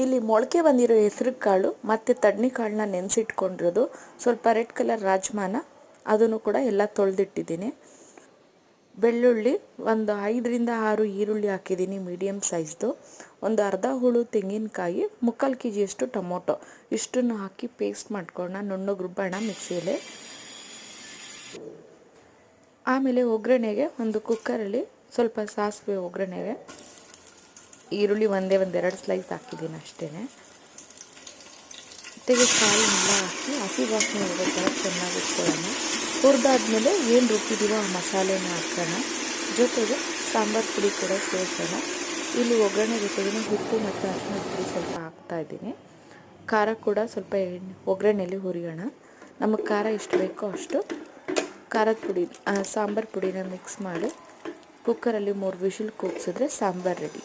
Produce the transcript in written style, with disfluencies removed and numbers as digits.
ಇಲ್ಲಿ ಮೊಳಕೆ ಬಂದಿರೋ ಹೆಸರು ಕಾಳು ಮತ್ತು ತಡ್ನಿ ಕಾಳನ್ನ ನೆನೆಸಿಟ್ಕೊಂಡಿರೋದು, ಸ್ವಲ್ಪ ರೆಡ್ ಕಲರ್ ರಾಜ್ಮಾನ ಅದನ್ನು ಕೂಡ ಎಲ್ಲ ತೊಳೆದಿಟ್ಟಿದ್ದೀನಿ. ಬೆಳ್ಳುಳ್ಳಿ ಒಂದು 5ರಿಂದ 6 ಈರುಳ್ಳಿ ಹಾಕಿದ್ದೀನಿ ಮೀಡಿಯಮ್ ಸೈಜ್ದು. ಒಂದು ಅರ್ಧ ಹುಳು ತೆಂಗಿನಕಾಯಿ, 3/4 kg ಟೊಮೊಟೊ ಇಷ್ಟನ್ನು ಹಾಕಿ ಪೇಸ್ಟ್ ಮಾಡ್ಕೊಳ್ಳೋಣ, ನುಣ್ಣಗೆ ರುಬ್ಬೋಣ ಮಿಕ್ಸಿಯಲ್ಲಿ. ಆಮೇಲೆ ಒಗ್ಗರಣೆಗೆ ಒಂದು ಕುಕ್ಕರಲ್ಲಿ ಸ್ವಲ್ಪ ಸಾಸಿವೆ, ಒಗ್ಗರಣೆಗೆ ಈರುಳ್ಳಿ ಒಂದೆರಡು ಸ್ಲೈಸ್ ಹಾಕಿದ್ದೀನಿ ಅಷ್ಟೇ. ಕಾಳನ್ನೆಲ್ಲ ಹಾಕಿ ಹಸಿ ವಾಸನೆ ಹೋಗೋ ಥರ ಚೆನ್ನಾಗಿ ಇಟ್ಕೊಳ್ಳೋಣ. ಹುರಿದಾದ್ಮೇಲೆ ಏನು ರುಬ್ಬಿದ್ದೀವೋ ಆ ಮಸಾಲೆನ ಹಾಕೋಣ, ಜೊತೆಗೆ ಸಾಂಬಾರು ಪುಡಿ ಕೂಡ ಸೇರಿಸೋಣ. ಇಲ್ಲಿ ಒಗ್ಗರಣೆ ಜೊತೆಗೆ ಉಪ್ಪು ಮತ್ತು ಅರಿಶಿಣದ ಪುಡಿ ಸ್ವಲ್ಪ ಹಾಕ್ತಾಯಿದ್ದೀನಿ. ಖಾರ ಕೂಡ ಸ್ವಲ್ಪ ಒಗ್ಗರಣೆಯಲ್ಲಿ ಹುರಿಯೋಣ. ನಮಗೆ ಖಾರ ಎಷ್ಟು ಬೇಕೋ ಅಷ್ಟು ಖಾರದ ಪುಡಿ, ಸಾಂಬಾರು ಪುಡಿನ ಮಿಕ್ಸ್ ಮಾಡಿ ಕುಕ್ಕರಲ್ಲಿ 3 ವಿಷಿಲ್ ಕೂಗಿಸಿದ್ರೆ ಸಾಂಬಾರು ರೆಡಿ.